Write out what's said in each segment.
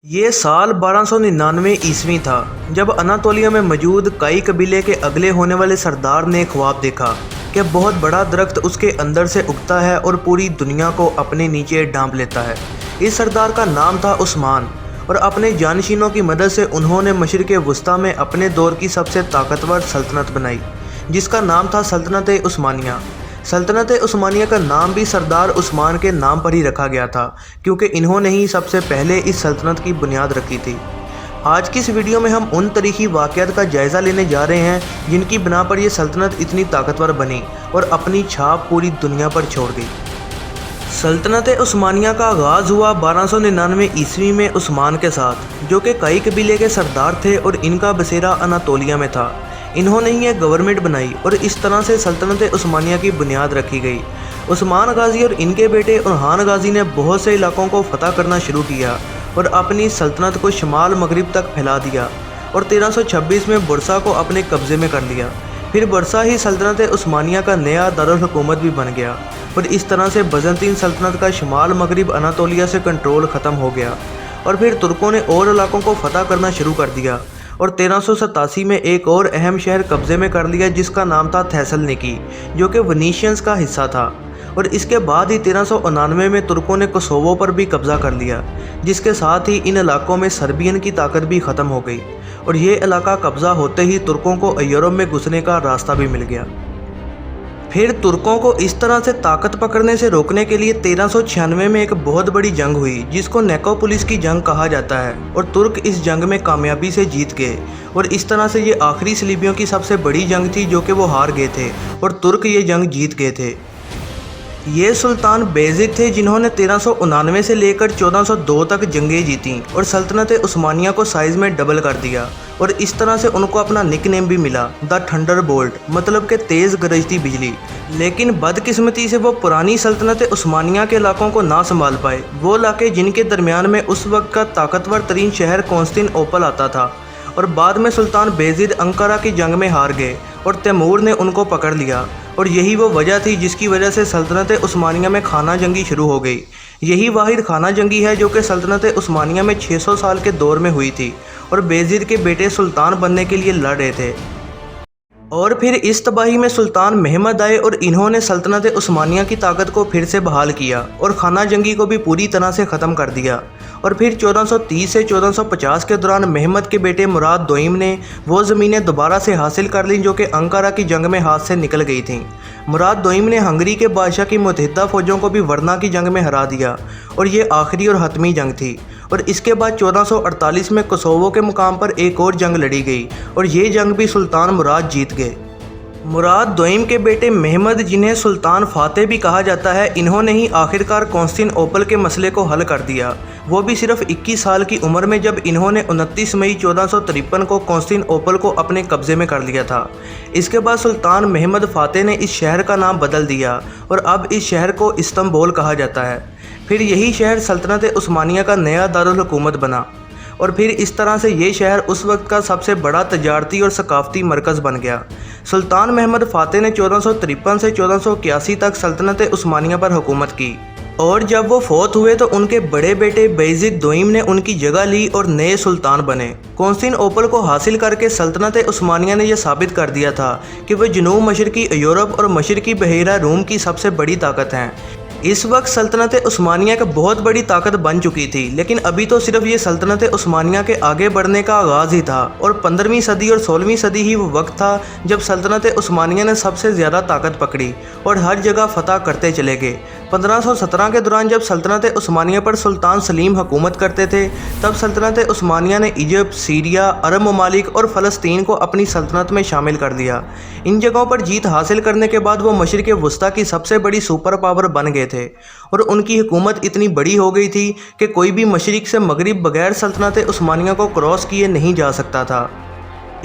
ये साल 1299 ईस्वी था जब अनातोलिया में मौजूद काई कबीले के अगले होने वाले सरदार ने ख्वाब देखा कि बहुत बड़ा दरख्त उसके अंदर से उगता है और पूरी दुनिया को अपने नीचे ढांप लेता है। इस सरदार का नाम था उस्मान और अपने जानशीनों की मदद से उन्होंने मशरिक़ वस्ता में अपने दौर की सबसे ताकतवर सल्तनत बनाई जिसका नाम था सल्तनत उस्मानिया। सल्तनत उस्मानिया का नाम भी सरदार उस्मान के नाम पर ही रखा गया था क्योंकि इन्होंने ही सबसे पहले इस सल्तनत की बुनियाद रखी थी। आज की इस वीडियो में हम उन तारीखी वाक़यात का जायज़ा लेने जा रहे हैं जिनकी बिना पर यह सल्तनत इतनी ताकतवर बनी और अपनी छाप पूरी दुनिया पर छोड़ गई। सल्तनत उस्मानिया का आगाज़ हुआ 1299 ईस्वी में उस्मान के साथ, जो कि काई कबीले के सरदार थे और इनका बसेरा अनातोलिया में था। इन्होंने ही एक गवर्नमेंट बनाई और इस तरह से सल्तनत उस्मानिया की बुनियाद रखी गई। उस्मान गाजी और इनके बेटे उरहान गाजी ने बहुत से इलाकों को फतह करना शुरू किया और अपनी सल्तनत को शमाल मगरिब तक फैला दिया और 1326 में बुरसा को अपने कब्ज़े में कर लिया। फिर बुरसा ही सल्तनत उस्मानिया का नया दारुल हुकूमत भी बन गया और इस तरह से बज़ंतीन सल्तनत का शमाल मगरिब अनातोलिया से कंट्रोल ख़त्म हो गया। और फिर तुर्कों ने और इलाकों को फतह करना शुरू कर दिया और 1387 में एक और अहम शहर कब्ज़े में कर लिया जिसका नाम था थेसलनिकी, जो कि वेनिशियंस का हिस्सा था। और इसके बाद ही 1399 में तुर्कों ने कोसोवो पर भी कब्ज़ा कर लिया, जिसके साथ ही इन इलाकों में सर्बियन की ताकत भी ख़त्म हो गई और ये इलाका कब्ज़ा होते ही तुर्कों को यूरोप में घुसने का रास्ता भी मिल गया। फिर तुर्कों को इस तरह से ताकत पकड़ने से रोकने के लिए 1396 में एक बहुत बड़ी जंग हुई जिसको नेकोपोलिस की जंग कहा जाता है और तुर्क इस जंग में कामयाबी से जीत गए और इस तरह से ये आखिरी सलीबियों की सबसे बड़ी जंग थी जो कि वो हार गए थे और तुर्क ये जंग जीत गए थे। ये सुल्तान बेज़िद थे जिन्होंने 1399 से लेकर 1402 तक जंगें जीतीं और सल्तनत उस्मानिया को साइज़ में डबल कर दिया और इस तरह से उनको अपना निकनेम भी मिला, द थंडरबोल्ट, मतलब कि तेज़ गरजती बिजली। लेकिन बदकिस्मती से वो पुरानी सल्तनत उस्मानिया के इलाकों को ना संभाल पाए, वो इलाके जिनके दरमियान में उस वक्त का ताकतवर तरीन शहर कॉन्स्टेंटिनोपल आता था। और बाद में सुल्तान बेज़िद अंकारा की जंग में हार गए और तैमूर ने उनको पकड़ लिया और यही वो वजह थी जिसकी वजह से सल्तनत उस्मानिया में खाना जंगी शुरू हो गई। यही वाहिद खाना जंगी है जो कि सल्तनत उस्मानिया में 600 साल के दौर में हुई थी और बेज़िद के बेटे सुल्तान बनने के लिए लड़ रहे थे। और फिर इस तबाही में सुल्तान महमद आए और इन्होंने सल्तनत उस्मानिया की ताकत को फिर से बहाल किया और खाना जंगी को भी पूरी तरह से ख़त्म कर दिया। और फिर 1430 से 1450 के दौरान महमद के बेटे मुराद दोइम ने वो ज़मीनें दोबारा से हासिल कर लीं जो कि अंकारा की जंग में हाथ से निकल गई थीं। मुराद दोइम ने हंगरी के बादशाह की मुतहिदा फ़ौजों को भी वरना की जंग में हरा दिया और ये आखिरी और हतमी जंग थी। और इसके बाद 1448 में कोसोवो के मुकाम पर एक और जंग लड़ी गई और ये जंग भी सुल्तान मुराद जीत गए। मुराद दोइम के बेटे महमद, जिन्हें सुल्तान फातेह भी कहा जाता है, इन्होंने ही आखिरकार कॉन्स्टेंटिनोपल के मसले को हल कर दिया, वो भी सिर्फ 21 साल की उम्र में, जब इन्होंने 29 मई 1453 को कॉन्स्टेंटिनोपल को अपने कब्ज़े में कर लिया था। इसके बाद सुल्तान महमद फातेह ने इस शहर का नाम बदल दिया और अब इस शहर को इस्तांबुल कहा जाता है। फिर यही शहर सल्तनत उस्मानिया का नया दारुल हुकूमत बना और फिर इस तरह से ये शहर उस वक्त का सबसे बड़ा तजारती और सकाफ़ती मरकज़ बन गया। सुल्तान महमद फातेह ने 1453 से 1481 तक सल्तनत उस्मानिया पर हुकूमत की और जब वो फौत हुए तो उनके बड़े बेटे बेज़िद दोइम ने उनकी जगह ली और नए सुल्तान बने। कॉन्स्टेंटिनोपल को हासिल करके सल्तनत उस्मानिया ने यह साबित कर दिया था कि वह जनूब मशरक़ी यूरोप और मशरक़ी बहेरा रूम की सबसे बड़ी ताकत हैं। इस वक्त सल्तनत उस्मानिया का बहुत बड़ी ताकत बन चुकी थी, लेकिन अभी तो सिर्फ ये सल्तनत उस्मानिया के आगे बढ़ने का आगाज़ ही था और 15वीं सदी और 16वीं सदी ही वो वक्त था जब सल्तनत उस्मानिया ने सबसे ज़्यादा ताकत पकड़ी और हर जगह फतह करते चले गए। 1517 के दौरान जब सल्तनत उस्मानिया पर सुल्तान सलीम हुकूमत करते थे, तब सल्तनत उस्मानिया ने इजिप्ट, सीरिया, अरब ममालिक और फ़लस्तीन को अपनी सल्तनत में शामिल कर दिया। इन जगहों पर जीत हासिल करने के बाद वो मशरिक़ वस्ता की सबसे बड़ी सुपर पावर बन गए थे और उनकी हुकूमत इतनी बड़ी हो गई थी कि कोई भी मशरिक़ से मगरिब बगैर सल्तनत उस्मानिया को क्रॉस किए नहीं जा सकता था।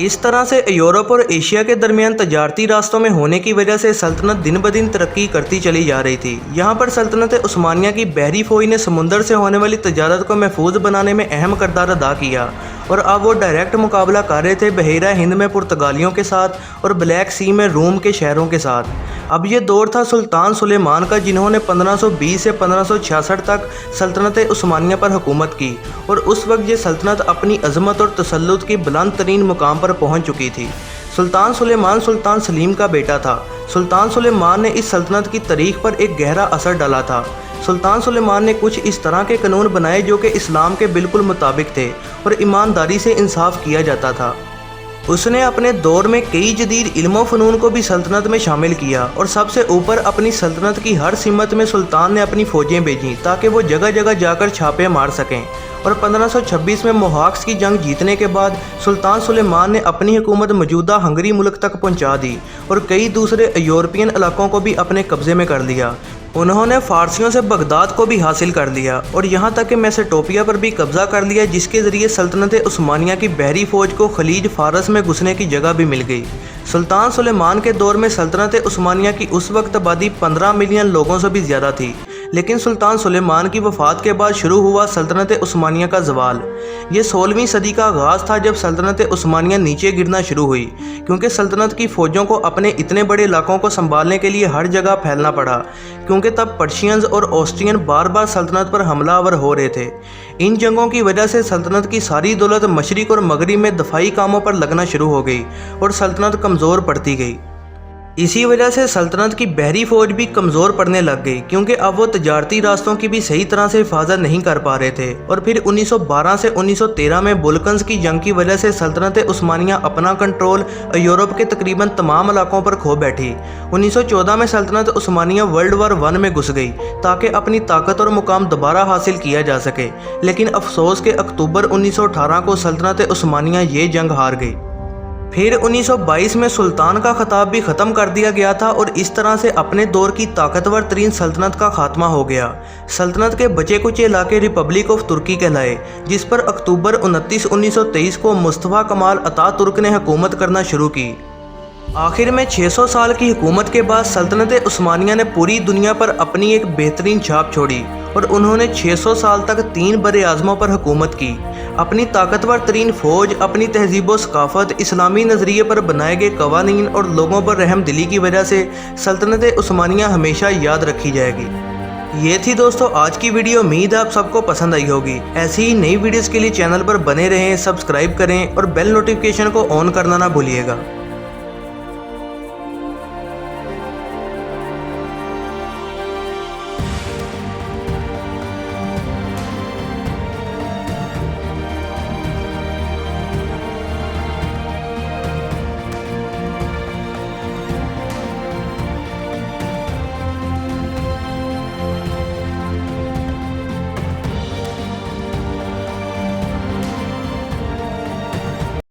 इस तरह से यूरोप और एशिया के दरमियान तजारती रास्तों में होने की वजह से सल्तनत दिन ब दिन तरक्की करती चली जा रही थी। यहाँ पर सल्तनत उस्मानिया की बहरी फ़ौज ने समुंदर से होने वाली तजारत को महफूज बनाने में अहम किरदार अदा किया और अब वो डायरेक्ट मुकाबला कर रहे थे बहेरा हिंद में पुर्तगालियों के साथ और ब्लैक सी में रूम के शहरों के साथ। अब ये दौर था सुल्तान सुलेमान का, जिन्होंने 1520 से 1566 तक सल्तनत उस्मानिया पर हुकूमत की और उस वक्त ये सल्तनत अपनी अजमत और तसल्लुत की बुलंद तरीन मुकाम पर पहुँच चुकी थी। सुल्तान सुलेमान सुल्तान सलीम का बेटा था। सुल्तान सुलेमान ने इस सल्तनत की तारीख पर एक गहरा असर डाला था। सुल्तान सुलेमान ने कुछ इस तरह के कानून बनाए जो कि इस्लाम के बिल्कुल मुताबिक थे और ईमानदारी से इंसाफ किया जाता था। उसने अपने दौर में कई जदीद इल्म फ़नून को भी सल्तनत में शामिल किया और सबसे ऊपर अपनी सल्तनत की हर सिमत में सुल्तान ने अपनी फ़ौजें भेजीं ताकि वो जगह जगह जाकर छापे मार सकें। और 1526 में मोहाक्स की जंग जीतने के बाद सुल्तान सुलेमान ने अपनी हुकूमत मौजूदा हंगरी मुल्क तक पहुंचा दी और कई दूसरे यूरोपियन इलाकों को भी अपने कब्ज़े में कर लिया। उन्होंने फ़ारसियों से बगदाद को भी हासिल कर लिया और यहाँ तक कि मेसोपोटामिया पर भी कब्ज़ा कर लिया, जिसके ज़रिए सल्तनत उस्मानिया की बहरी फ़ौज को खलीज फ़ारस में घुसने की जगह भी मिल गई। सुल्तान सुलेमान के दौर में सल्तनत उस्मानिया की उस वक्त आबादी 15 मिलियन लोगों से भी ज़्यादा थी, लेकिन सुल्तान सुलेमान की वफ़ात के बाद शुरू हुआ सल्तनत उस्मानिया का ज़वाल। ये 16वीं सदी का आगाज़ था जब सल्तनत उस्मानिया नीचे गिरना शुरू हुई, क्योंकि सल्तनत की फ़ौजों को अपने इतने बड़े इलाकों को संभालने के लिए हर जगह फैलना पड़ा, क्योंकि तब पर्शियंस और ऑस्ट्रियन बार बार सल्तनत पर हमलावर हो रहे थे। इन जंगों की वजह से सल्तनत की सारी दौलत मशरिक और मगरिब में दफाई कामों पर लगना शुरू हो गई और सल्तनत कमज़ोर पड़ती गई। इसी वजह से सल्तनत की बहरी फ़ौज भी कमज़ोर पड़ने लग गई, क्योंकि अब वो तजारती रास्तों की भी सही तरह से हिफाजत नहीं कर पा रहे थे। और फिर 1912 से 1913 में बुल्कन्स की जंग की वजह से सल्तनत उस्मानिया अपना कंट्रोल यूरोप के तकरीबन तमाम इलाकों पर खो बैठी। 1914 में सल्तनत उस्मानिया वर्ल्ड वार 1 में घुस गई ताकि अपनी ताकत और मुकाम दोबारा हासिल किया जा सके, लेकिन अफसोस के अक्टूबर 1918 को सल्तनत उस्मानिया ये जंग हार गई। फिर 1922 में सुल्तान का खिताब भी ख़त्म कर दिया गया था और इस तरह से अपने दौर की ताकतवर तरीन सल्तनत का खात्मा हो गया। सल्तनत के बचे कुछ इलाके रिपब्लिक ऑफ तुर्की कहलाए, जिस पर अक्टूबर 29, 1923 को मुस्तफ़ा कमाल अतातुर्क ने हुकूमत करना शुरू की। आखिर में 600 साल की हुकूमत के बाद सल्तनत उस्मानिया ने पूरी दुनिया पर अपनी एक बेहतरीन छाप छोड़ी और उन्होंने 600 साल तक 3 बड़े आज़मों पर हुकूमत की। अपनी ताकतवर तरीन फ़ौज, अपनी तहजीब व सकाफ़त, इस्लामी नज़रिए पर बनाए गए कवानीन और लोगों पर रहम दिली की वजह से सल्तनत उस्मानिया हमेशा याद रखी जाएगी। ये थी दोस्तों आज की वीडियो। उम्मीद है आप सबको पसंद आई होगी। ऐसी ही नई वीडियोज़ के लिए चैनल पर बने रहें, सब्सक्राइब करें और बेल नोटिफिकेशन को ऑन करना ना भूलिएगा।